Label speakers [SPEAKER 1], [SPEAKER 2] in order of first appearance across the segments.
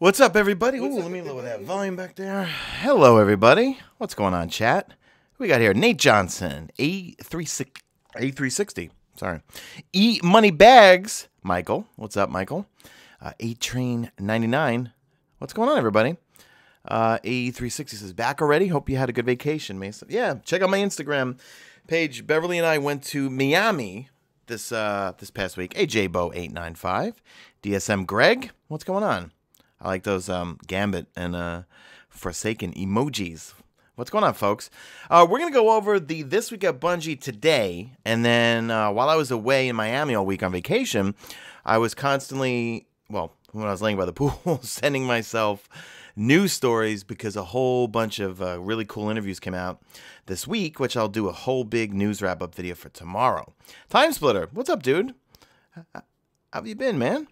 [SPEAKER 1] What's up, everybody? Ooh, let me lower that volume back there. Hello, everybody. What's going on, chat? Who we got here? Nate Johnson, A360. Sorry. E Money Bags. Michael. What's up, Michael? A-Train 99. What's going on, everybody? A360 says, back already? Hope you had a good vacation, Mesa. Yeah, check out my Instagram page. Beverly and I went to Miami this past week. AJBO895. DSM Greg. What's going on? I like those Gambit and Forsaken emojis. What's going on, folks? We're going to go over the This Week at Bungie today. And then while I was away in Miami all week on vacation, I was constantly, well, when I was laying by the pool, sending myself news stories because a whole bunch of really cool interviews came out this week, which I'll do a whole big news wrap-up video for tomorrow. Time Splitter, what's up, dude? How have you been, man?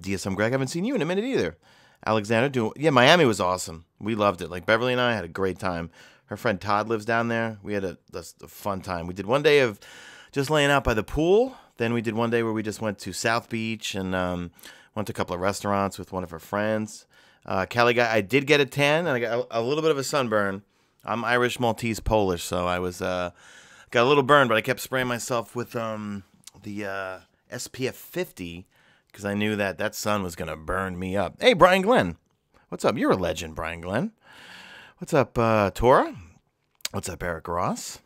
[SPEAKER 1] DSM Greg, I haven't seen you in a minute either. Alexander, yeah, Miami was awesome. We loved it. Like, Beverly and I had a great time. Her friend Todd lives down there. We had a fun time. We did one day of just laying out by the pool. Then we did one day where we just went to South Beach and went to a couple of restaurants with one of her friends. Kelly, I did get a tan, and I got a little bit of a sunburn. I'm Irish, Maltese, Polish, so I was got a little burn, but I kept spraying myself with the SPF 50 because I knew that sun was going to burn me up. Hey, Brian Glenn. What's up? You're a legend, Brian Glenn. What's up, Tora? What's up, Eric Ross?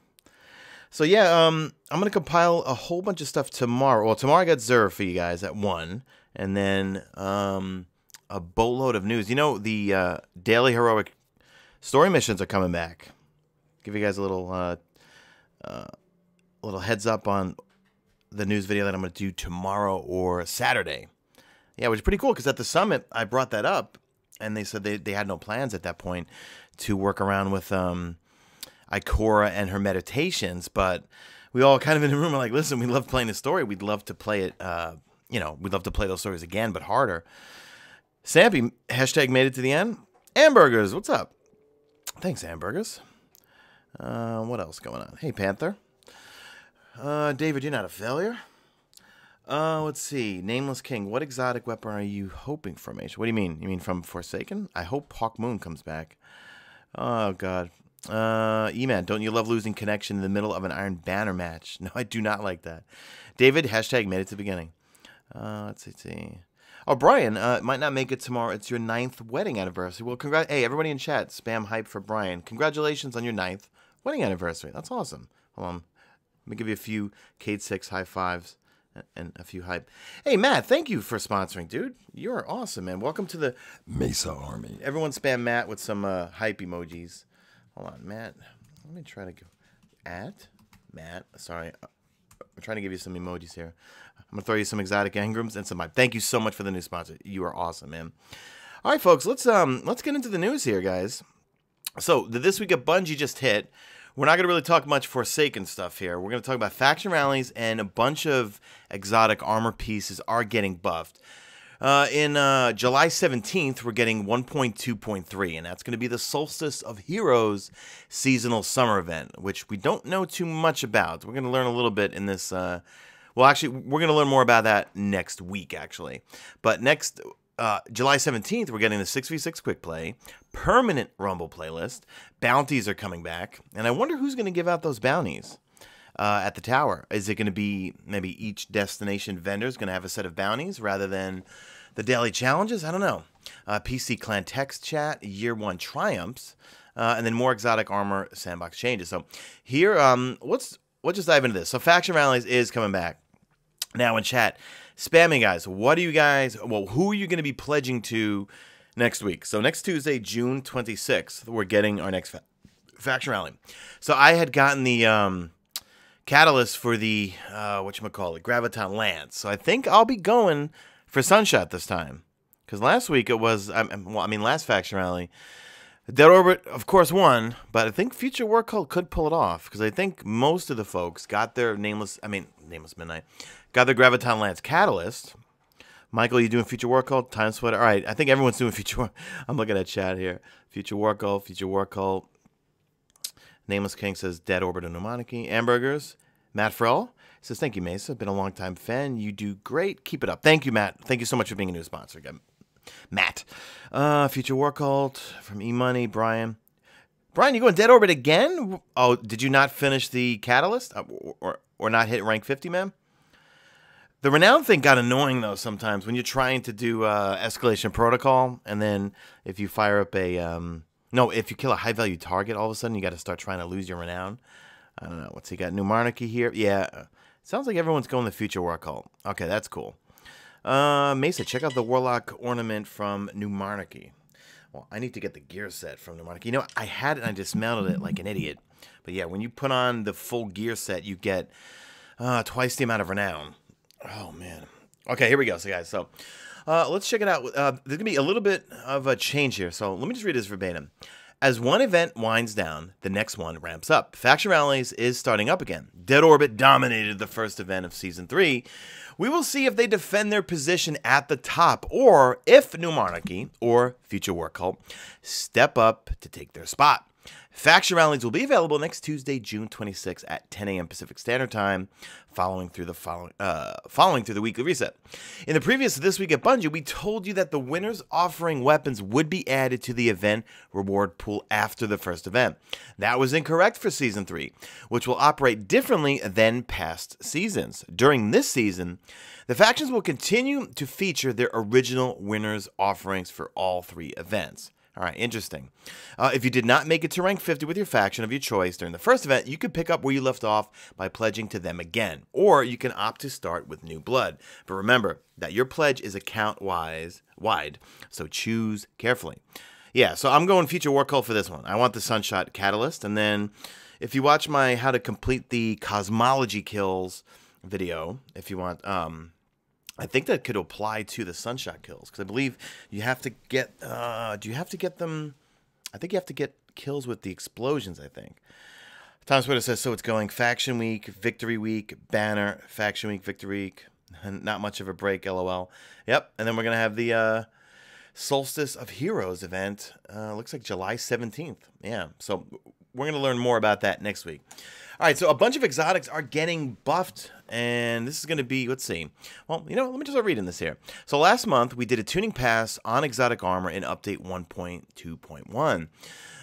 [SPEAKER 1] So, yeah, I'm going to compile a whole bunch of stuff tomorrow. Well, tomorrow I got Zer for you guys at 1, and then a boatload of news. You know, the daily heroic story missions are coming back. Give you guys a little heads up on the news video that I'm going to do tomorrow or Saturday. Yeah, which is pretty cool because at the summit, I brought that up, and they said they had no plans at that point to work around with Ikora and her meditations, but we all kind of in the room are like, listen, we love playing the story. We'd love to play it, we'd love to play those stories again, but harder. Sampy, hashtag made it to the end. Hamburgers, what's up? Thanks, Hamburgers. What else going on? Hey, Panther. David, you're not a failure. Let's see. Nameless King, what exotic weapon are you hoping from, H? What do you mean? You mean from Forsaken? I hope Hawk Moon comes back. Oh, God. E-Man, don't you love losing connection in the middle of an Iron Banner match? No, I do not like that. David, hashtag made it to the beginning. Let's see. Oh, Brian, might not make it tomorrow. It's your 9th wedding anniversary. Well, hey, everybody in chat, spam hype for Brian. Congratulations on your 9th wedding anniversary. That's awesome. Hold on. Let me give you a few Kate 6 high fives and a few hype. Hey, Matt, thank you for sponsoring, dude. You're awesome, man. Welcome to the Mesa Army. Everyone spam Matt with some hype emojis. Hold on, Matt. Let me try to go at Matt. Sorry. I'm trying to give you some emojis here. I'm going to throw you some exotic engrams and some hype. Thank you so much for the new sponsor. You are awesome, man. All right, folks, let's get into the news here, guys. So, This Week at Bungie just hit. We're not going to really talk much Forsaken stuff here. We're going to talk about faction rallies, and a bunch of exotic armor pieces are getting buffed. In July 17th, we're getting 1.2.3, and that's going to be the Solstice of Heroes seasonal summer event, which we don't know too much about. We're going to learn a little bit in this. Well, actually, we're going to learn more about that next week, actually. But next, July 17th, we're getting the 6v6 quick play, permanent Rumble playlist, bounties are coming back, and I wonder who's going to give out those bounties at the tower. Is it going to be maybe each destination vendor is going to have a set of bounties rather than the daily challenges? I don't know. PC Clan text chat, year 1 triumphs, and then more exotic armor sandbox changes. So here, let's just dive into this. So faction rallies is coming back. Now in chat, spamming guys, what are you guys, well, who are you going to be pledging to next week? So next Tuesday, June 26th, we're getting our next faction rally. So I had gotten the catalyst for the, Graviton Lance. So I think I'll be going for Sunshot this time. Because last week it was, last faction rally, Dead Orbit, of course, won, but I think Future War Cult could pull it off. Because I think most of the folks got their Nameless Midnight, got their Graviton Lance catalyst. Michael, you doing Future War Cult? Time Sweater. All right, I think everyone's doing Future War. I'm looking at chat here. Future War Cult, Future War Cult. Nameless King says Dead Orbit and Monarchy. Hamburgers. Matt Frell says, thank you, Mesa. Been a long time fan. You do great. Keep it up. Thank you, Matt. Thank you so much for being a new sponsor again. Matt. Future War Cult from E-Money. Brian, you going Dead Orbit again? Oh, did you not finish the Catalyst? Or not hit rank 50, man? The Renown thing got annoying, though, sometimes when you're trying to do Escalation Protocol, and then if you fire up a... No, if you kill a high-value target, all of a sudden you got to start trying to lose your Renown. I don't know. What's he got? New Monarchy here? Yeah. Sounds like everyone's going the Future War Cult. Okay, that's cool. Mesa, check out the Warlock ornament from New Monarchy. Well, I need to get the gear set from New Monarchy. You know, I had it and I dismantled it like an idiot. But yeah, when you put on the full gear set, you get twice the amount of Renown. Oh, man. Okay, here we go. So, guys, let's check it out. There's going to be a little bit of a change here. So let me just read this verbatim. As one event winds down, the next one ramps up. Faction Rallies is starting up again. Dead Orbit dominated the first event of Season 3. We will see if they defend their position at the top, or if New Monarchy or Future War Cult step up to take their spot. Faction Rallies will be available next Tuesday, June 26th at 10 a.m. Pacific Standard Time, following through the weekly reset. In the previous This Week at Bungie, we told you that the winners offering weapons would be added to the event reward pool after the first event. That was incorrect for Season 3, which will operate differently than past seasons. During this season, the factions will continue to feature their original winners offerings for all 3 events. All right, interesting. If you did not make it to rank 50 with your faction of your choice during the first event, you could pick up where you left off by pledging to them again, or you can opt to start with new blood. But remember that your pledge is account-wide, so choose carefully. Yeah, so I'm going Future War Cult for this one. I want the Sunshot Catalyst, and then if you watch my How to Complete the Cosmology Kills video, if you want... I think that could apply to the Sunshot kills, because I believe you have to get, do you have to get them? I think you have to get kills with the explosions, I think. Tom Twitter says, so it's going Faction Week, Victory Week, Banner, Faction Week, Victory Week, and not much of a break, LOL. Yep, and then we're going to have the Solstice of Heroes event, looks like July 17th. Yeah, so we're going to learn more about that next week. All right, so a bunch of exotics are getting buffed, and this is going to be, let's see. Well, you know, let me just start reading this here. So last month, we did a tuning pass on exotic armor in update 1.2.1.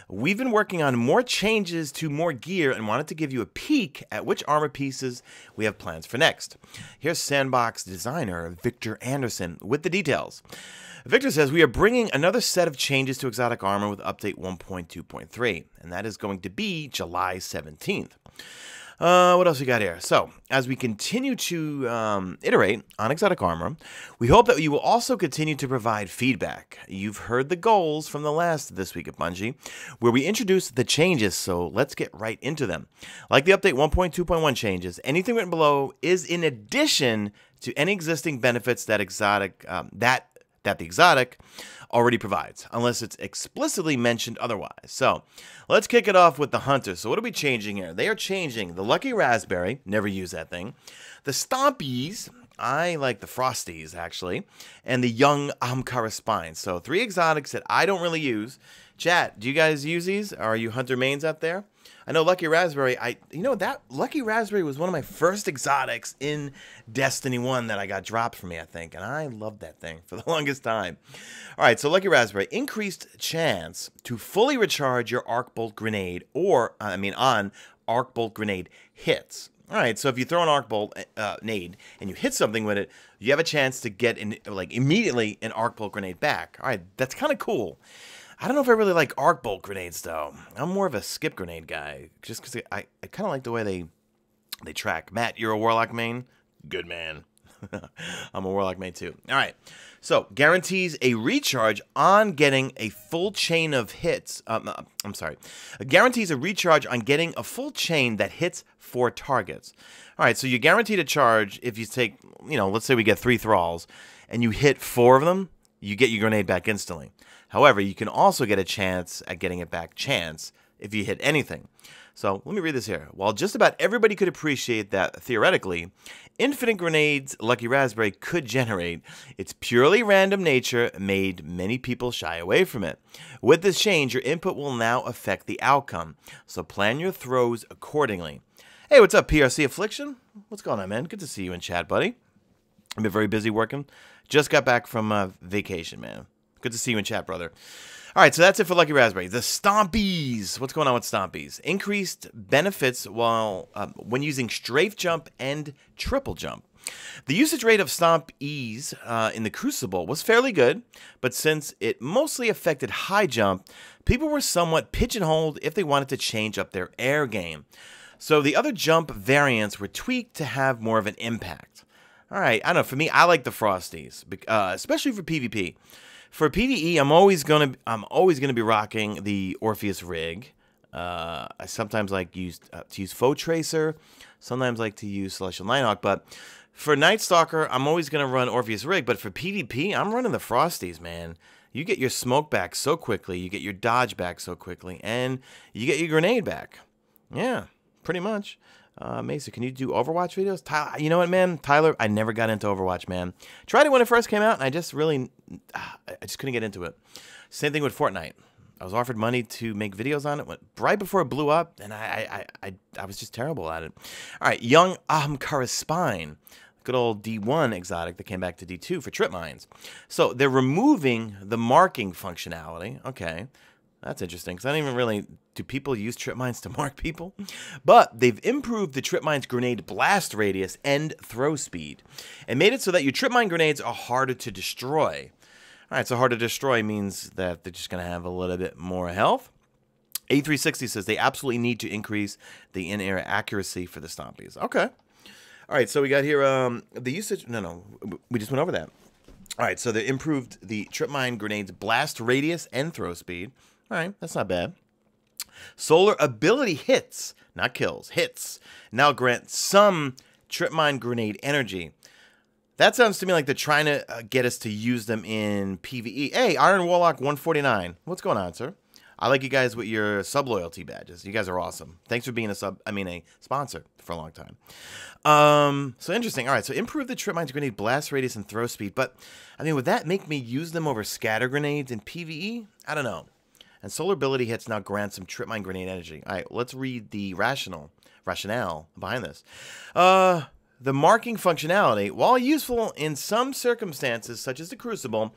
[SPEAKER 1] We've been working on more changes to more gear and wanted to give you a peek at which armor pieces we have plans for next. Here's Sandbox designer Victor Anderson with the details. Victor says, we are bringing another set of changes to exotic armor with update 1.2.3, and that is going to be July 17th. What else we got here? So, as we continue to iterate on exotic armor, we hope that you will also continue to provide feedback. You've heard the goals from the last This Week at Bungie, where we introduced the changes, so let's get right into them. Like the update 1.2.1 changes, anything written below is in addition to any existing benefits that the exotic already provides, unless it's explicitly mentioned otherwise. So, let's kick it off with the Hunter. So what are we changing here? They are changing the Lucky Raspberry, never use that thing, the Stompies, I like the Frosties, actually, and the Young Amkara Spine. So 3 exotics that I don't really use. Chat, do you guys use these? Are you Hunter mains out there? I know Lucky Raspberry, that Lucky Raspberry was one of my first exotics in Destiny 1 that I got dropped for me, I think, and I loved that thing for the longest time. All right, so Lucky Raspberry, increased chance to fully recharge your Arc Bolt Grenade on Arc Bolt Grenade hits. All right, so if you throw an Arc Bolt nade and you hit something with it, you have a chance to get immediately an Arc Bolt Grenade back. All right, that's kind of cool. I don't know if I really like Arc Bolt grenades, though. I'm more of a skip grenade guy, just because I kind of like the way they track. Matt, you're a Warlock main? Good man. I'm a Warlock main, too. All right. So, guarantees a recharge on getting a full chain of hits. Guarantees a recharge on getting a full chain that hits 4 targets. All right, so you're guaranteed a charge if you take, let's say we get 3 thralls, and you hit 4 of them, you get your grenade back instantly. However, you can also get a chance at getting it back if you hit anything. So let me read this here. While just about everybody could appreciate that theoretically, infinite grenades Lucky Raspberry could generate, its purely random nature made many people shy away from it. With this change, your input will now affect the outcome, so plan your throws accordingly. Hey, what's up, PRC Affliction? What's going on, man? Good to see you in chat, buddy. I've been very busy working. Just got back from vacation, man. Good to see you in chat, brother. All right, so that's it for Lucky Raspberry. The Stompies. What's going on with Stompies? Increased benefits while when using strafe jump and triple jump. The usage rate of Stompies in the Crucible was fairly good, but since it mostly affected high jump, people were somewhat pigeonholed if they wanted to change up their air game. So the other jump variants were tweaked to have more of an impact. All right, I don't know. For me, I like the Frosties, especially for PvP. For PvE, I'm always gonna be rocking the Orpheus rig. I sometimes like to use Foe Tracer. Sometimes like to use Celestial Nighthawk. But for Night Stalker, I'm always gonna run Orpheus rig. But for PvP, I'm running the Frosties, man. You get your smoke back so quickly, you get your dodge back so quickly, and you get your grenade back. Yeah, pretty much. Mesa, can you do Overwatch videos? Tyler, you know what, man? Tyler, I never got into Overwatch, man. Tried it when it first came out, and I just couldn't get into it. Same thing with Fortnite. I was offered money to make videos on it right before it blew up, and I was just terrible at it. All right, young Spine, good old D1 exotic that came back to D2 for trip mines. So they're removing the marking functionality. Okay. That's interesting, because I don't even really... Do people use trip mines to mark people? But they've improved the trip mine's grenade blast radius and throw speed, and made it so that your trip mine grenades are harder to destroy. All right, so hard to destroy means that they're just going to have a little bit more health. A360 says they absolutely need to increase the in-air accuracy for the Stompies. Okay. All right, so we got here the usage... No, we just went over that. All right, so they improved the trip mine grenade's blast radius and throw speed. All right, that's not bad. Solar ability hits, not kills, hits, now grant some trip mine grenade energy. That sounds to me like they're trying to get us to use them in PvE. Hey, Iron Warlock 149. What's going on, sir? I like you guys with your sub loyalty badges. You guys are awesome. Thanks for being a sponsor for a long time. So interesting. All right, so improve the trip mine's grenade blast radius and throw speed. But I mean, would that make me use them over scatter grenades in PvE? I don't know. And solar ability hits now grant some trip mine grenade energy. All right, let's read the rationale behind this. The marking functionality, while useful in some circumstances, such as the Crucible,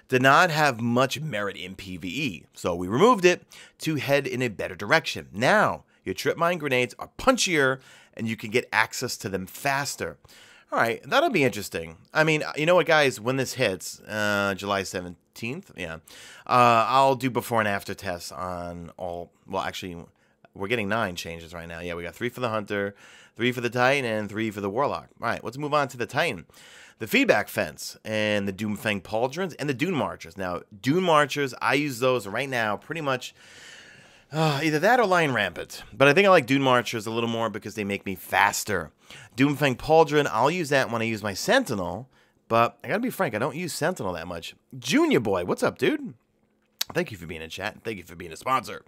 [SPEAKER 1] did not have much merit in PvE. So we removed it to head in a better direction. Now, your trip mine grenades are punchier, and you can get access to them faster. All right, that'll be interesting. I mean, you know what, guys? When this hits, July 17th, yeah, I'll do before and after tests on all... Well, actually, we're getting 9 changes right now. Yeah, we got 3 for the Hunter, 3 for the Titan, and 3 for the Warlock. All right, let's move on to the Titan. The Feedback Fence, and the Doomfang Pauldrons, and the Dune Marchers. Now, Dune Marchers, I use those right now pretty much... either that or Lion Rampant. But I think I like Dune Marchers a little more because they make me faster. Doomfang Pauldron, I'll use that when I use my Sentinel. But I gotta be frank, I don't use Sentinel that much. Junior Boy, what's up, dude? Thank you for being in chat. Thank you for being a sponsor.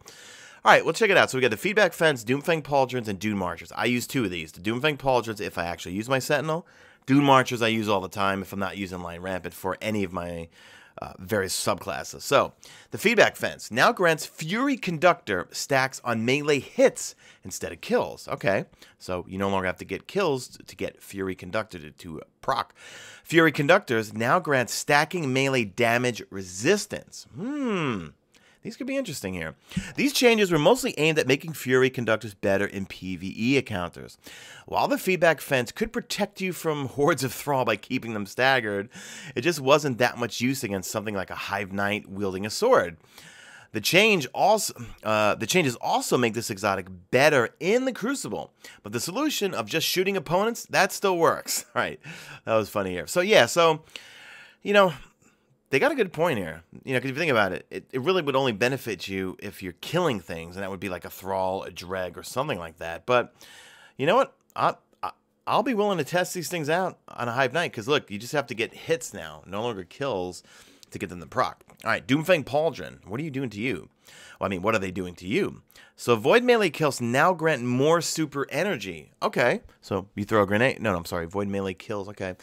[SPEAKER 1] All right, let's check it out. So we got the Feedback Fence, Doomfang Pauldrons, and Dune Marchers. I use 2 of these. The Doomfang Pauldrons if I actually use my Sentinel. Dune Marchers I use all the time if I'm not using Lion Rampant for any of my... various subclasses. So, the Feedback Fence now grants Fury Conductor stacks on melee hits instead of kills. Okay, so you no longer have to get kills to get Fury Conductor to proc. Fury Conductors now grant stacking melee damage resistance. These could be interesting here. These changes were mostly aimed at making Fury Conductors better in PvE encounters. While the Feedback Fence could protect you from hordes of Thrall by keeping them staggered, it just wasn't that much use against something like a Hive Knight wielding a sword. The changes also make this exotic better in the Crucible, but the solution of just shooting opponents, that still works. All right, that was funny here. So yeah, you know, they got a good point here. You know, because if you think about it, it really would only benefit you if you're killing things, and that would be like a Thrall, a Dreg, or something like that. But you know what? I'll be willing to test these things out on a Hive Knight, because look, you just have to get hits now, no longer kills, to get them to proc. All right, Doomfang Pauldron, what are you doing to you? Well, I mean, what are they doing to you? So void melee kills now grant more super energy. Okay, so you throw a grenade. No, I'm sorry, void melee kills. Okay.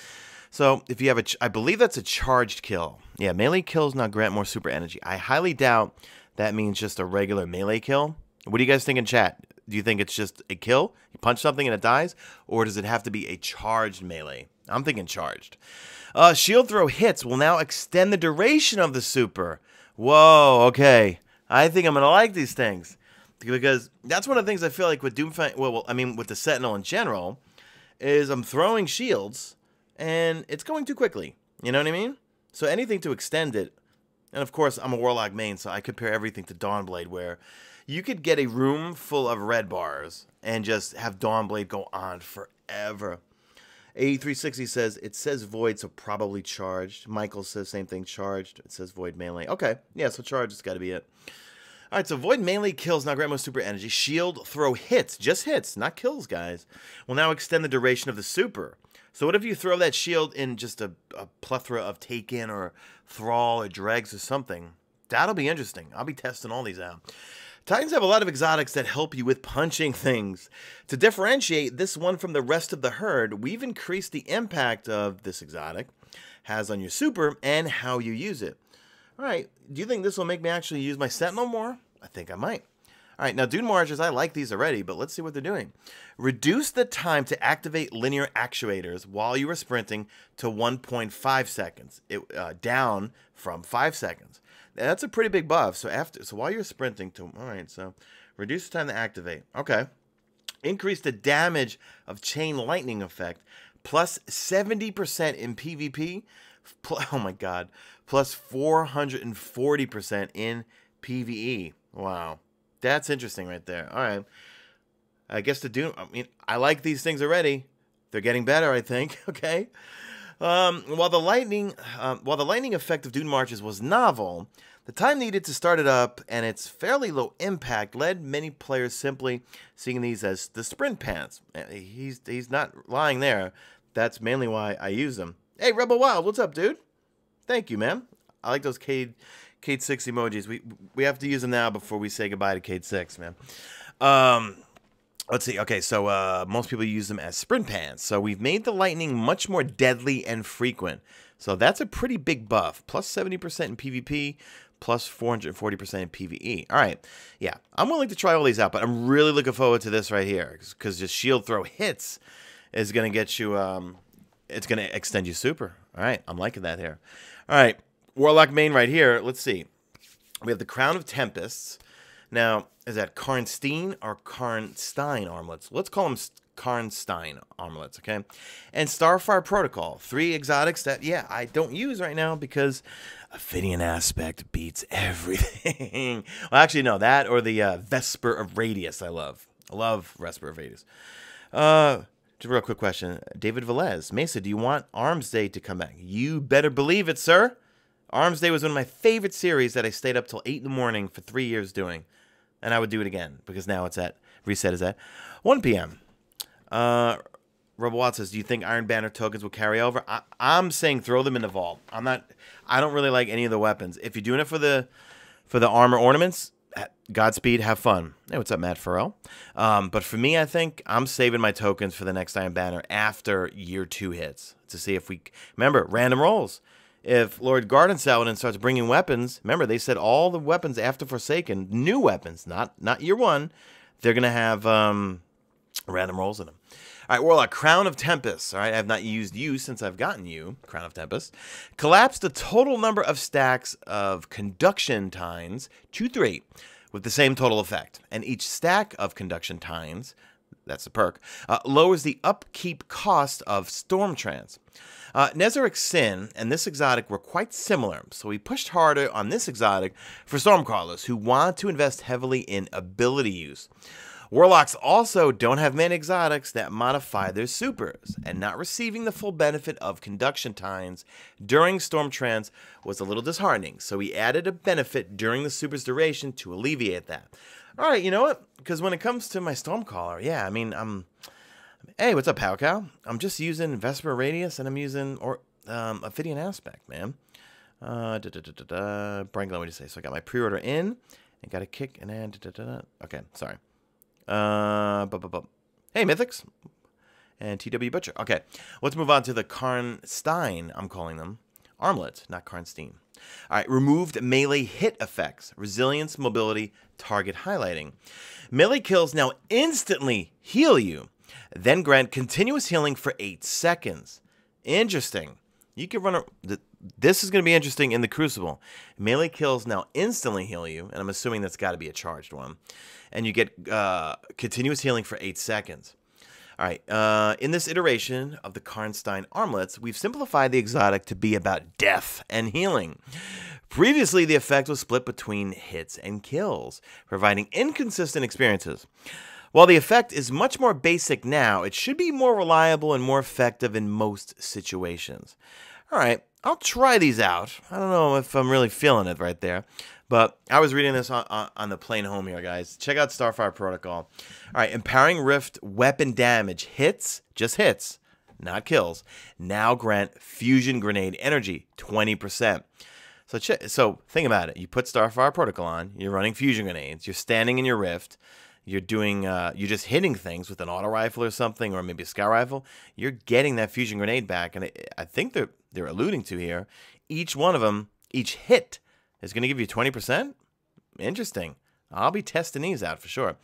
[SPEAKER 1] So if you have I believe that's a charged kill. Yeah, melee kills now grant more super energy. I highly doubt that means just a regular melee kill. What do you guys think in chat? Do you think it's just a kill? You punch something and it dies? Or does it have to be a charged melee? I'm thinking charged. Shield throw hits will now extend the duration of the super. Whoa, okay. I think I'm going to like these things. Because that's one of the things I feel like with Doomfang, well, I mean, with the Sentinel in general, is I'm throwing shields, and it's going too quickly. You know what I mean? So anything to extend it, and of course, I'm a Warlock main, so I compare everything to Dawnblade, where you could get a room full of red bars and just have Dawnblade go on forever. 8360 says, it says Void, so probably charged. Michael says same thing, charged. It says Void melee. Okay, yeah, so charged has got to be it. All right, so Void melee kills now grant most super energy. Shield throw hits, just hits, not kills, guys. Will now extend the duration of the super. So what if you throw that shield in just a plethora of Taken or Thrall or Dregs or something? That'll be interesting. I'll be testing all these out. Titans have a lot of exotics that help you with punching things. To differentiate this one from the rest of the herd, we've increased the impact of this exotic has on your super and how you use it. All right, do you think this will make me actually use my Sentinel more? I think I might. All right, now Dune Marchers, I like these already, but let's see what they're doing. Reduce the time to activate linear actuators while you are sprinting to 1.5 seconds, down from 5 seconds. That's a pretty big buff. So while you're sprinting to, all right, so reduce the time to activate. Okay. Increase the damage of chain lightning effect, plus 70% in PvP. Oh my God, plus 440% in PvE. Wow. That's interesting right there. All right. I guess the Doom, I mean, I like these things already. They're getting better, I think. Okay. While the lightning effect of Dune Marches was novel, the time needed to start it up and its fairly low impact led many players simply seeing these as the sprint pants. He's not lying there. That's mainly why I use them. Hey, Rebel Wild, what's up, dude? Thank you, man. I like those Cade 6 emojis. We have to use them now before we say goodbye to Cade 6, man. Let's see. Okay, so most people use them as sprint pants. So we've made the lightning much more deadly and frequent. So that's a pretty big buff. Plus 70% in PvP, plus 440% in PvE. All right. Yeah, I'm willing to try all these out, but I'm really looking forward to this right here because just shield throw hits is going to get you, it's going to extend you super. All right, I'm liking that here. All right, Warlock main right here. Let's see. We have the Crown of Tempests. Now, is that Karnstein or Karnstein armlets? Let's call them Karnstein armlets, okay? And Starfire Protocol. 3 exotics that, yeah, I don't use right now because Ophidian Aspect beats everything. Well, actually, no, that or the Vesper of Radius I love. I love Vesper of Radius. Just a real quick question. David Velez. Mesa, do you want Arms Day to come back? You better believe it, sir. Arms Day was one of my favorite series that I stayed up till 8 in the morning for 3 years doing. And I would do it again because now it's at, reset is at 1 p.m. Robowat says, do you think Iron Banner tokens will carry over? I'm saying throw them in the vault. I don't really like any of the weapons. If you're doing it for the armor ornaments, Godspeed, have fun. Hey, what's up, Matt Farrell? But for me, I think I'm saving my tokens for the next Iron Banner after year 2 hits to see if we, remember, random rolls. If Lord Garden Saladin starts bringing weapons, remember, they said all the weapons after Forsaken, new weapons, not year 1, they're going to have random rolls in them. All right, Warlock, Crown of Tempest. All right, I have not used you since I've gotten you, Crown of Tempest. Collapse the total number of stacks of Conduction Tines to 3 with the same total effect. And each stack of Conduction Tines, that's the perk, lowers the upkeep cost of Stormtrance. Nezaric's Sin and this exotic were quite similar, so we pushed harder on this exotic for Stormcrawlers who want to invest heavily in ability use. Warlocks also don't have many exotics that modify their supers, and not receiving the full benefit of Conduction Tines during Stormtrance was a little disheartening, so we added a benefit during the super's duration to alleviate that. All right, you know what? Because when it comes to my Stormcaller, yeah, I mean, hey, what's up, Pow Cow? I'm just using Vesper Radius, and I'm using Ophidian Aspect, man. Brian, what do you say? So I got my pre-order in, and got a kick, and then, okay, sorry. Hey, Mythics. And TW Butcher. Okay, let's move on to the Karnstein, I'm calling them. Armlet, not Karnstein. All right, removed melee hit effects. Resilience, mobility, target highlighting. Melee kills now instantly heal you. Then grant continuous healing for 8 seconds. Interesting. You can run a... This is going to be interesting in the Crucible. Melee kills now instantly heal you, and I'm assuming that's got to be a charged one. And you get continuous healing for 8 seconds. All right, in this iteration of the Karnstein armlets, we've simplified the exotic to be about death and healing. Previously, the effect was split between hits and kills, providing inconsistent experiences. While the effect is much more basic now, it should be more reliable and more effective in most situations. All right, I'll try these out. I don't know if I'm really feeling it right there. But I was reading this on the plane home here, guys. Check out Starfire Protocol. All right, Empowering Rift weapon damage hits, just hits, not kills, now grant fusion grenade energy, 20%. So think about it. You put Starfire Protocol on, you're running fusion grenades, you're standing in your Rift, you're doing, you're just hitting things with an auto rifle or something, or maybe a scout rifle. You're getting that fusion grenade back, and I think they're alluding to here. Each one of them, each hit, is going to give you 20%? Interesting. I'll be testing these out for sure.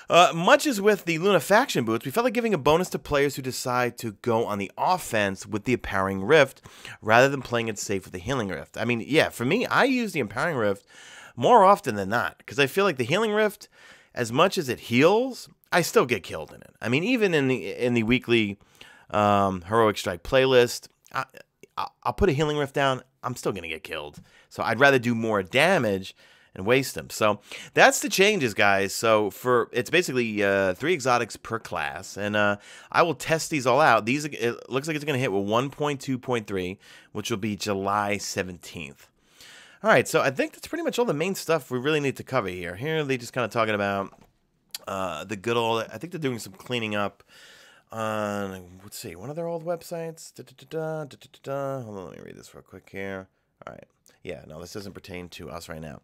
[SPEAKER 1] Much as with the Luna faction boots, we felt like giving a bonus to players who decide to go on the offense with the Empowering Rift rather than playing it safe with the Healing Rift. I mean, yeah, for me, I use the Empowering Rift more often than not because I feel like the Healing Rift, as much as it heals, I still get killed in it. I mean, even in the weekly Heroic Strike playlist, I'll put a Healing Rift down, I'm still going to get killed. So I'd rather do more damage and waste them. So that's the changes, guys. So it's basically 3 exotics per class. And I will test these all out. It looks like it's going to hit with 1.2.3, which will be July 17th. All right, so I think that's pretty much all the main stuff we really need to cover here. Here they're just kind of talking about the good old... I think they're doing some cleaning up on, let's see, one of their old websites. Hold on, let me read this real quick here. All right. Yeah, no, this doesn't pertain to us right now. All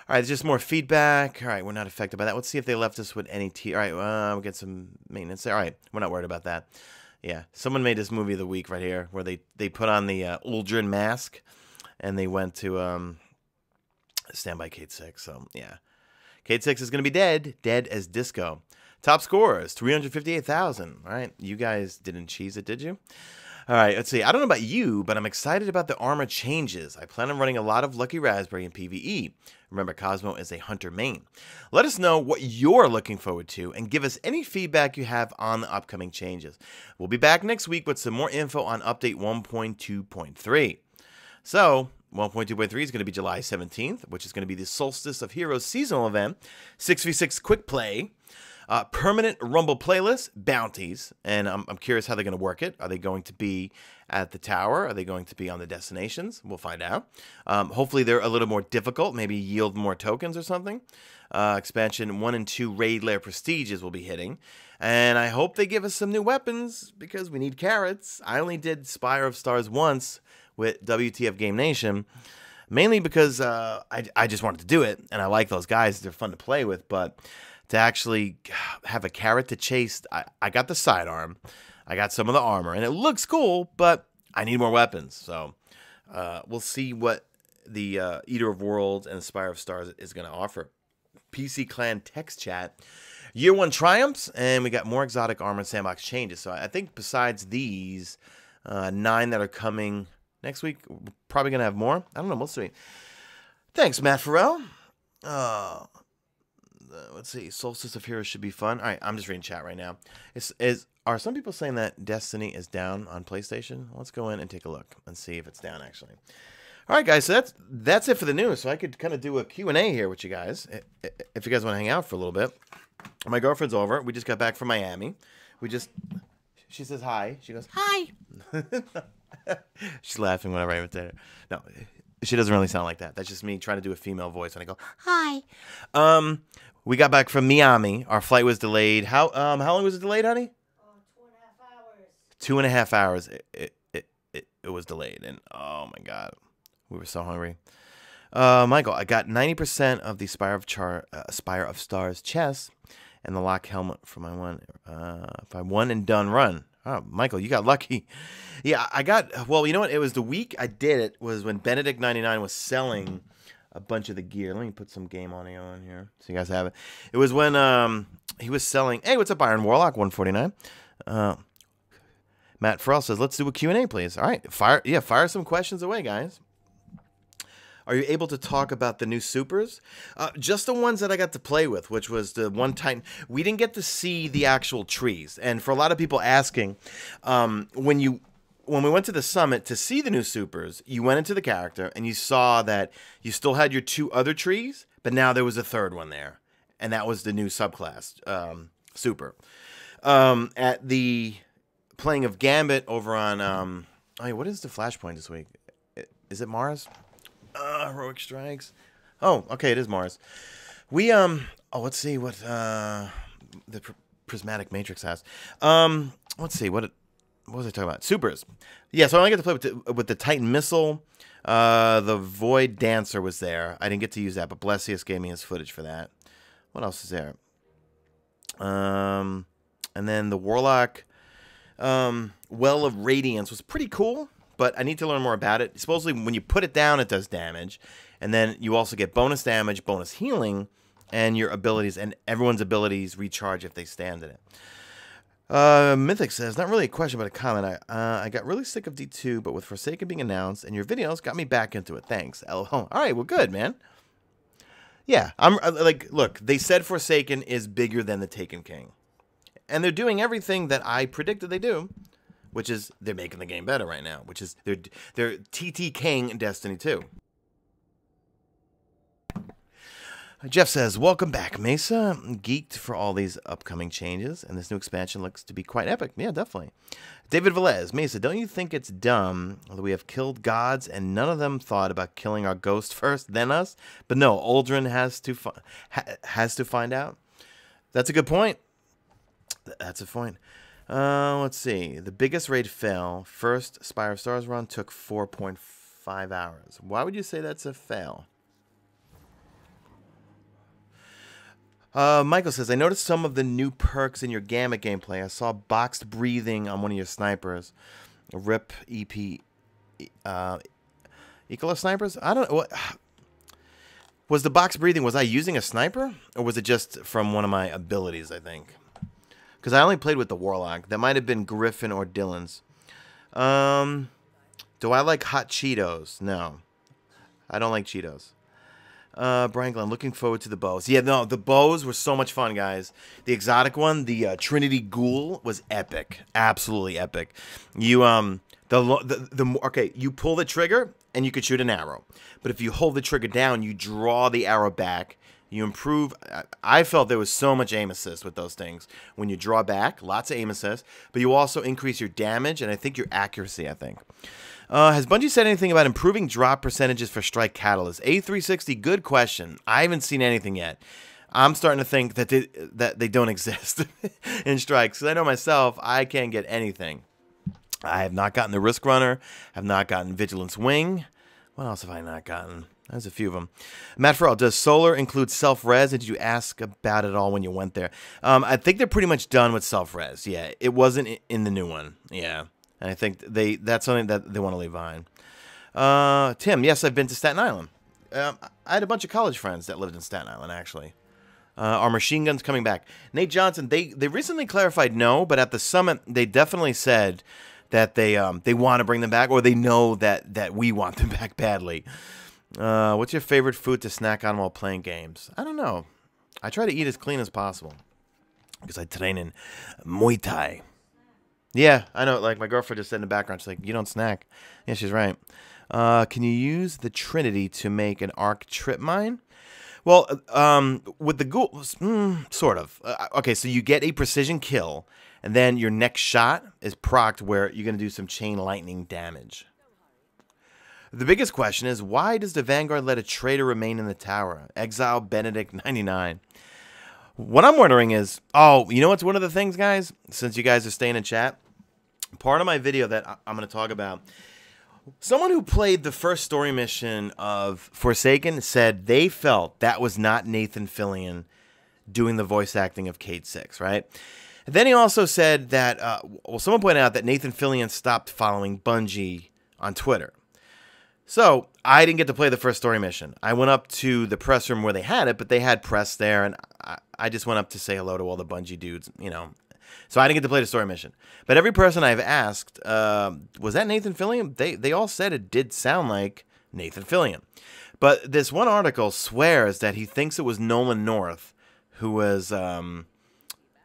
[SPEAKER 1] right, there's just more feedback. All right, we're not affected by that. Let's see if they left us with any All right, we'll get some maintenance there. All right, we're not worried about that. Yeah, someone made this movie of the week right here where they put on the Uldren mask and they went to Stand by Kate 6. So, yeah. Kate 6 is going to be dead as disco. Top scorers, 358,000. All right, you guys didn't cheese it, did you? All right, let's see. I don't know about you, but I'm excited about the armor changes. I plan on running a lot of Lucky Raspberry in PvE. Remember, Cosmo is a hunter main. Let us know what you're looking forward to and give us any feedback you have on the upcoming changes. We'll be back next week with some more info on update 1.2.3. So, 1.2.3 is going to be July 17th, which is going to be the Solstice of Heroes seasonal event, 6v6 quick play, permanent Rumble playlist, bounties, and I'm curious how they're going to work it. Are they going to be at the tower? Are they going to be on the destinations? We'll find out. Hopefully they're a little more difficult, maybe yield more tokens or something. Expansion 1 and 2 Raid Lair Prestiges will be hitting. And I hope they give us some new weapons because we need carrots. I only did Spire of Stars once with WTF Game Nation, mainly because I just wanted to do it, and I like those guys. They're fun to play with, but to actually have a carrot to chase, I got the sidearm, I got some of the armor, and it looks cool, but I need more weapons. So we'll see what the Eater of Worlds and Spire of Stars is going to offer. PC Clan text chat, Year 1 triumphs, and we got more exotic armor and sandbox changes. So I think besides these 9 that are coming next week, we're probably going to have more. I don't know. We'll see. Thanks, Matt Farrell. Let's see. Solstice of Heroes should be fun. All right, I'm just reading chat right now. Are some people saying that Destiny is down on PlayStation? Let's go in and take a look and see if it's down, actually. All right, guys, so that's it for the news. So I could kind of do a Q&A here with you guys, if you guys want to hang out for a little bit. My girlfriend's over. We just got back from Miami. She says hi. She goes, hi. She's laughing whenever I imitate her. No, she doesn't really sound like that. That's just me trying to do a female voice. And I go, hi. We got back from Miami. Our flight was delayed. How long was it delayed, honey? 2.5 hours. 2.5 hours. It was delayed. And oh, my God. We were so hungry. Michael, I got 90% of the Spire of Stars chest and the lock helmet for my one and done run. Oh, Michael, you got lucky. Yeah, I got, well, you know what? It was the week I did it was when Benedict99 was selling a bunch of the gear. Let me put some game audio on here so you guys have it. It was when he was selling, hey, what's up, Iron Warlock 149? Matt Farrell says, let's do a Q&A, please. All right, fire some questions away, guys. Are you able to talk about the new supers? Just the ones that I got to play with, which was the one Titan. We didn't get to see the actual trees. And for a lot of people asking, when we went to the summit to see the new supers, you went into the character and you saw that you still had your 2 other trees, but now there was a 3rd one there. And that was the new subclass, super. At the playing of Gambit over on, what is the Flashpoint this week? Is it Mars? Heroic Strikes. Oh, okay, it is Mars. We, let's see what, the Prismatic Matrix has. Let's see, what was I talking about? Supers. Yeah, so I only get to play with the Titan Missile. The Void Dancer was there. I didn't get to use that, but Blessius gave me his footage for that. What else is there? And then the Warlock, Well of Radiance was pretty cool. But I need to learn more about it. Supposedly, when you put it down, it does damage. And then you also get bonus damage, bonus healing, and your abilities, and everyone's abilities recharge if they stand in it. Mythic says, not really a question, but a comment. I got really sick of D2, but with Forsaken being announced, and your videos got me back into it. Thanks. LOL. All right, well, good, man. Yeah, I'm like, look, they said Forsaken is bigger than the Taken King. And they're doing everything that I predicted they do. Which is, they're making the game better right now. Which is, they're TT King Destiny 2. Jeff says, welcome back, Mesa. I'm geeked for all these upcoming changes, and this new expansion looks to be quite epic. Yeah, definitely. David Velez, Mesa, don't you think it's dumb that we have killed gods and none of them thought about killing our ghost first, then us? But no, Aldrin has to find out. That's a good point. That's a point. Let's see. The biggest raid fail. First Spire of Stars run took 4.5 hours. Why would you say that's a fail? Michael says, I noticed some of the new perks in your Gambit gameplay. I saw boxed breathing on one of your snipers. RIP EP Ecola snipers? I don't know. What was the box breathing? Was I using a sniper? Or was it just from one of my abilities, I think? Because I only played with the Warlock. That might have been Griffin or Dylan's. Do I like hot Cheetos? No. I don't like Cheetos. Brian Glenn, looking forward to the bows. Yeah, no, the bows were so much fun, guys. The exotic one, the Trinity Ghoul, was epic. Absolutely epic. You, okay, you pull the trigger, and you could shoot an arrow. But if you hold the trigger down, you draw the arrow back. You improve. I felt there was so much aim assist with those things. When you draw back, lots of aim assist, but you also increase your damage and I think your accuracy, I think. Has Bungie said anything about improving drop percentages for Strike Catalyst? A360, good question. I haven't seen anything yet. I'm starting to think that they don't exist in Strikes. Because I know myself, I can't get anything. I have not gotten the Risk Runner. Have not gotten Vigilance Wing. What else have I not gotten? There's a few of them. Matt Farrell, does Solar include self-res? Did you ask about it all when you went there? I think they're pretty much done with self-res. Yeah, it wasn't in the new one. Yeah, and I think that's something that they want to leave behind. Tim, yes, I've been to Staten Island. I had a bunch of college friends that lived in Staten Island, actually. Are machine guns coming back? Nate Johnson, they recently clarified no, but at the summit, they definitely said that they want to bring them back, or they know that we want them back badly. What's your favorite food to snack on while playing games? I don't know. I try to eat as clean as possible because I train in Muay Thai. Yeah, I know. Like my girlfriend just said in the background, she's like, "You don't snack." Yeah, she's right. Can you use the Trinity to make an arc trip mine? Well, with the ghouls, sort of. Okay, so you get a precision kill, and then your next shot is procced where you're going to do some chain lightning damage. The biggest question is, why does the Vanguard let a traitor remain in the tower? Exile Benedict 99. What I'm wondering is, oh, you know what's one of the things, guys? Since you guys are staying in chat, part of my video that I'm going to talk about, someone who played the first story mission of Forsaken said they felt that was not Nathan Fillion doing the voice acting of Cade 6, right? And then he also said that, well, someone pointed out that Nathan Fillion stopped following Bungie on Twitter. So I didn't get to play the first story mission. I went up to the press room where they had it, but they had press there, and I just went up to say hello to all the Bungie dudes, you know. So I didn't get to play the story mission. But every person I've asked, was that Nathan Fillion? They all said it did sound like Nathan Fillion. But this one article swears that he thinks it was Nolan North who was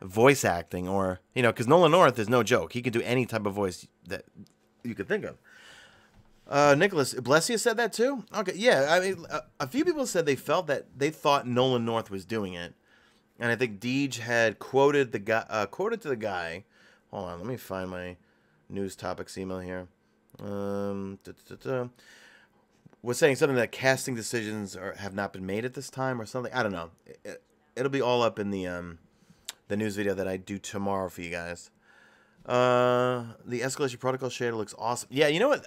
[SPEAKER 1] voice acting, or, you know, because Nolan North is no joke. He can do any type of voice that you could think of. Nicholas, Blessia said that too? Okay, yeah. I mean, a few people said they felt that they thought Nolan North was doing it. And I think Deej had quoted the guy, quoted to the guy. Hold on, let me find my news topics email here. Was saying something that casting decisions have not been made at this time or something. I don't know. It'll be all up in the news video that I do tomorrow for you guys. The escalation protocol shader looks awesome. Yeah, you know what?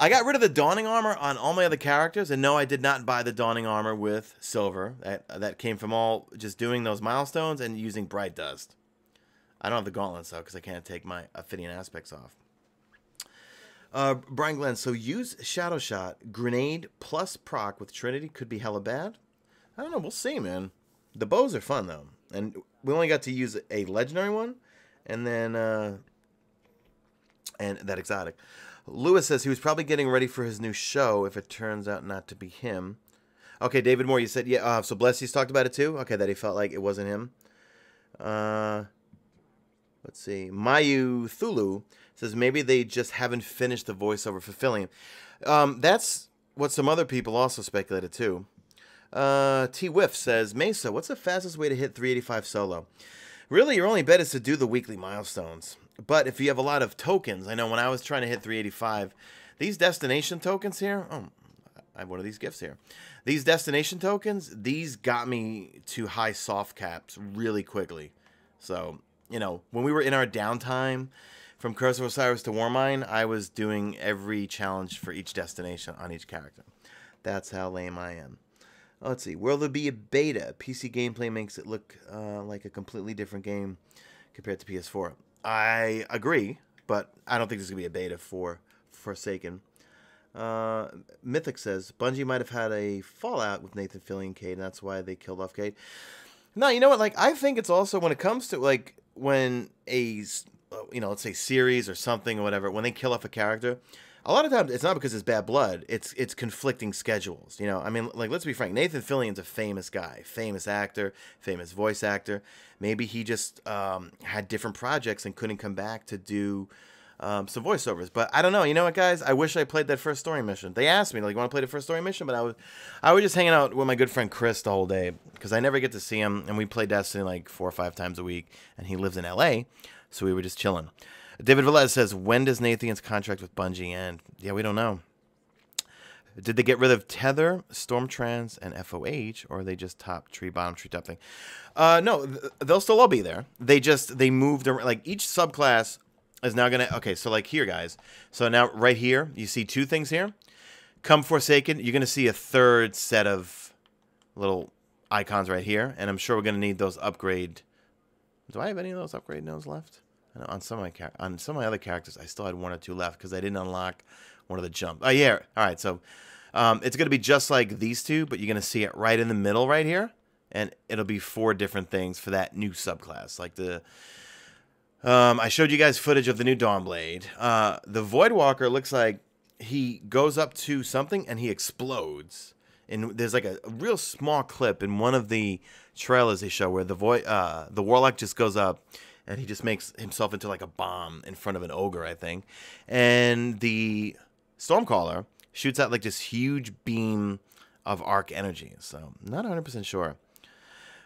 [SPEAKER 1] I got rid of the Dawning Armor on all my other characters, and no, I did not buy the Dawning Armor with Silver. That came from all just doing those milestones and using Bright Dust. I don't have the gauntlets, though, because I can't take my Ophidian aspects off. Brian Glenn, so use Shadow Shot, Grenade plus proc with Trinity could be hella bad? I don't know, we'll see, man. The bows are fun, though. And we only got to use a legendary one, and then, and that exotic. Lewis says he was probably getting ready for his new show if it turns out not to be him. Okay, David Moore, you said, yeah, so Blessie's talked about it too? Okay, that he felt like it wasn't him. Let's see. Mayu Thulu says maybe they just haven't finished the voiceover for Fillion. That's what some other people also speculated too. T-Whiff says, Mesa, what's the fastest way to hit 385 solo? Really, your only bet is to do the weekly milestones. But if you have a lot of tokens, I know when I was trying to hit 385, these destination tokens here, oh, I have one of these gifts here. These destination tokens, these got me to high soft caps really quickly. So, you know, when we were in our downtime from Curse of Osiris to Warmind, I was doing every challenge for each destination on each character. That's how lame I am. Let's see. Will there be a beta? PC gameplay makes it look like a completely different game compared to PS4. I agree, but I don't think there's going to be a beta for Forsaken. Mythic says, Bungie might have had a fallout with Nathan Fillion Cade, and that's why they killed off Cade. No, you know what? Like, I think it's also when it comes to, like, when a, you know, let's say series or something or whatever, when they kill off a character, a lot of times it's not because it's bad blood. It's conflicting schedules. You know, I mean, like, let's be frank. Nathan Fillion's a famous guy, famous actor, famous voice actor. Maybe he just had different projects and couldn't come back to do some voiceovers. But I don't know. You know what, guys? I wish I played that first story mission. They asked me, like, you want to play the first story mission? But I was just hanging out with my good friend Chris the whole day because I never get to see him. And we play Destiny like 4 or 5 times a week. And he lives in LA, so we were just chilling. David Velez says, when does Nathan's contract with Bungie end? Yeah, we don't know. Did they get rid of Tether, Stormtrans, and FOH, or are they just top tree, bottom tree, top thing? No, they'll still all be there. They moved, like, each subclass is now going to, okay, so like here, guys. So now right here, you see 2 things here. Come Forsaken, you're going to see a 3rd set of little icons right here, and I'm sure we're going to need those upgrade. Do I have any of those upgrade nodes left? On some of my other characters, I still had 1 or 2 left because I didn't unlock one of the jump. Oh, yeah. All right, so it's going to be just like these 2, but you're going to see it right in the middle right here, and it'll be 4 different things for that new subclass. Like the I showed you guys footage of the new Dawnblade. The Voidwalker looks like he goes up to something and he explodes. And there's like a real small clip in one of the trailers they show where the Warlock just goes up and he just makes himself into like a bomb in front of an ogre, I think. And the Stormcaller shoots out like this huge beam of arc energy. So, not 100% sure.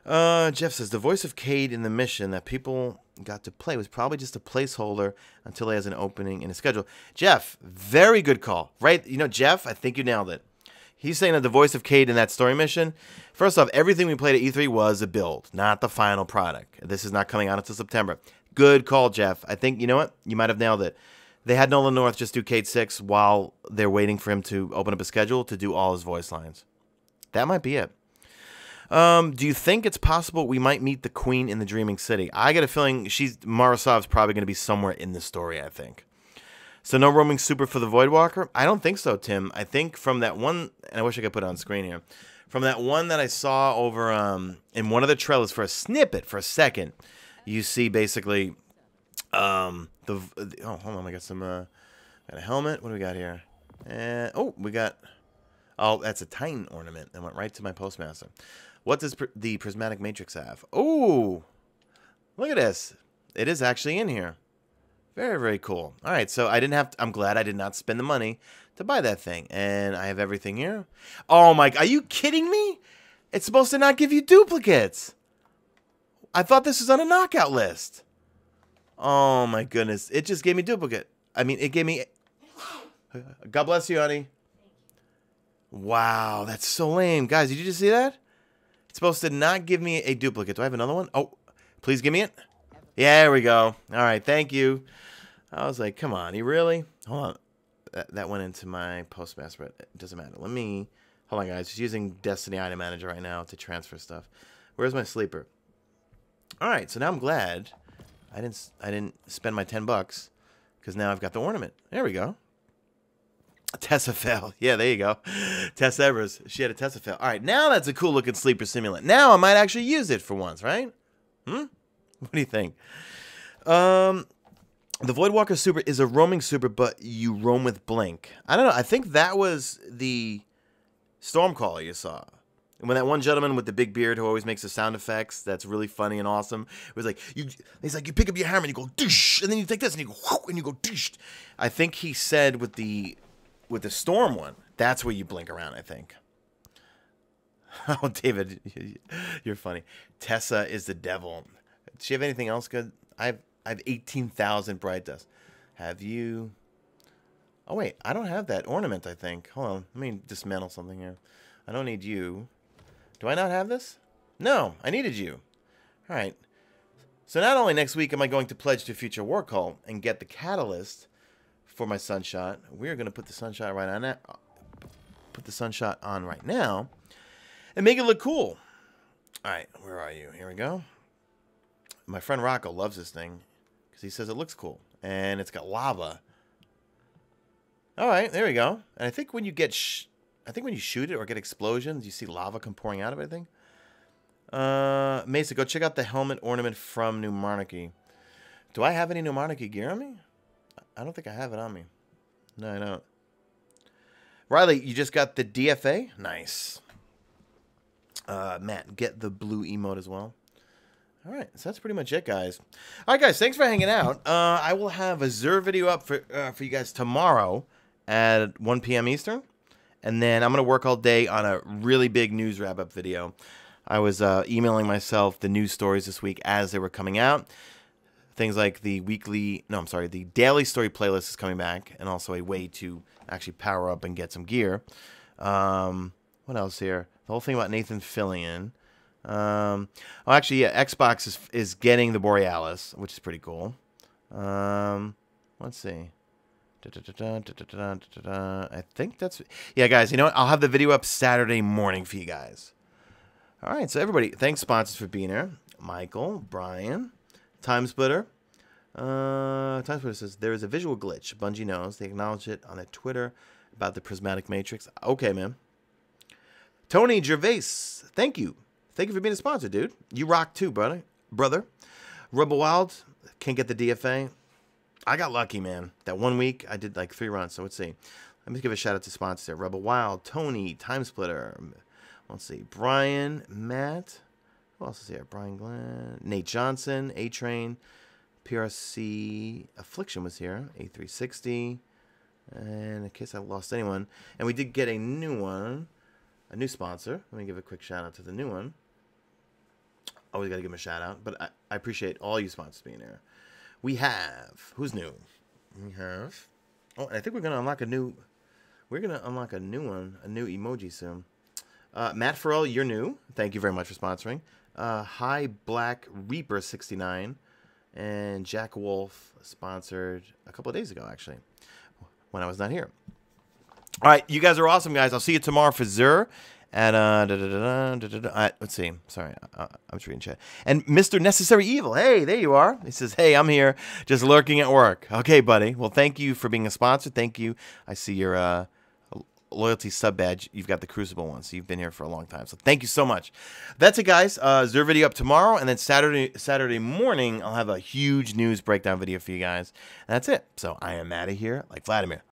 [SPEAKER 1] Jeff says, the voice of Cade in the mission that people got to play was probably just a placeholder until he has an opening in his schedule. Jeff, very good call. Right? You know, Jeff, I think you nailed it. He's saying that the voice of Cade in that story mission, first off, everything we played at E3 was a build, not the final product. This is not coming out until September. Good call, Jeff. I think, you know what? You might have nailed it. They had Nolan North just do Cade 6 while they're waiting for him to open up a schedule to do all his voice lines. That might be it. Do you think it's possible we might meet the Queen in the Dreaming City? I get a feeling Marasov's probably going to be somewhere in the story, I think. So no roaming super for the Voidwalker? I don't think so, Tim. I think from that one, and I wish I could put it on screen here, from that one that I saw over in one of the trailers for a snippet, for a second, you see basically oh, hold on, I got some got a helmet. What do we got here? Oh, we got, oh, that's a Titan ornament that went right to my postmaster. What does the prismatic matrix have? Oh, look at this. It is actually in here. Very, very cool. All right, so I didn't have to, I'm glad I did not spend the money to buy that thing. And I have everything here. Oh my, are you kidding me? It's supposed to not give you duplicates. I thought this was on a knockout list. Oh my goodness. It just gave me duplicate. I mean, it gave me... God bless you, honey. Wow, that's so lame. Guys, did you just see that? It's supposed to not give me a duplicate. Do I have another one? Oh, please give me it. Yeah, there we go. All right, thank you. I was like, come on, you really? Hold on. That went into my postmaster, but it doesn't matter. Let me... Hold on, guys. Just using Destiny Item Manager right now to transfer stuff. Where's my sleeper? All right, so now I'm glad I didn't spend my $10 because now I've got the ornament. There we go. Tessa fell. Yeah, there you go. Tess Evers. She had a Tessa fail. All right, now that's a cool looking sleeper simulant. Now I might actually use it for once, right? What do you think? The Voidwalker super is a roaming super, but you roam with Blink. I don't know. I think that was the Stormcaller you saw. And when that one gentleman with the big beard who always makes the sound effects, that's really funny and awesome. It was like, he's like, you pick up your hammer and you go, doosh, and then you take this and you go, whoosh, and you go, doosh. I think he said with the Storm one, that's where you blink around, I think. Oh, David, you're funny. Tessa is the devil. Does she have anything else good? I have 18,000 bright dust. Have you? Oh, wait. I don't have that ornament, I think. Hold on. Let me dismantle something here. I don't need you. Do I not have this? No, I needed you. All right. So not only next week am I going to pledge to Future War Call and get the catalyst for my Sunshot, we're going to put the Sunshot right on that. Put the Sunshot on right now and make it look cool. All right, where are you? Here we go. My friend Rocco loves this thing because he says it looks cool and it's got lava. All right, there we go. And I think when you get, when you shoot it or get explosions, you see lava come pouring out of it, I think. Mesa, go check out the helmet ornament from New Monarchy. Do I have any New Monarchy gear on me? I don't think I have it on me. No, I don't. Riley, you just got the DFA? Nice. Matt, get the blue emote as well. All right, so that's pretty much it, guys. All right, guys, thanks for hanging out. I will have a Xur video up for you guys tomorrow at 1 p.m. Eastern. And then I'm going to work all day on a really big news wrap-up video. I was emailing myself the news stories this week as they were coming out. Things like the daily story playlist is coming back, and also a way to actually power up and get some gear. What else here? The whole thing about Nathan Fillion. Oh, actually, yeah, Xbox is getting the Borealis, which is pretty cool. Let's see. I think that's... Yeah, guys, you know what? I'll have the video up Saturday morning for you guys. All right, so everybody, thanks, sponsors, for being here. Michael, Brian, Timesplitter. Timesplitter says, there is a visual glitch. Bungie knows. They acknowledged it on their Twitter about the prismatic matrix. Okay, man. Tony Gervais, thank you. Thank you for being a sponsor, dude. You rock too, brother. Rebel Wild, can't get the DFA. I got lucky, man. That 1 week, I did like 3 runs. So let's see. Let me give a shout out to sponsors here. Rebel Wild, Tony, Timesplitter. Let's see. Brian, Matt. Who else is here? Brian Glenn, Nate Johnson, A-Train, PRC, Affliction was here, A360. And in case I lost anyone. And we did get a new one, a new sponsor. Let me give a quick shout out to the new one. Always got to give him a shout out. But I appreciate all you sponsors being here. We have, who's new? We have, oh, I think we're going to unlock a new one, a new emoji soon. Matt Farrell, you're new. Thank you very much for sponsoring. Hi Black Reaper 69 and Jack Wolf sponsored a couple of days ago, actually, when I was not here. All right, you guys are awesome, guys. I'll see you tomorrow for Xur. At let's see. Sorry, I'm just reading chat. And Mr. Necessary Evil. Hey, there you are. He says, "Hey, I'm here, just lurking at work." Okay, buddy. Well, thank you for being a sponsor. Thank you. I see your loyalty sub badge, you've got the Crucible one. So you've been here for a long time. So thank you so much. That's it, guys. Zer video up tomorrow, and then Saturday morning, I'll have a huge news breakdown video for you guys. And that's it. So I am out of here like Vladimir.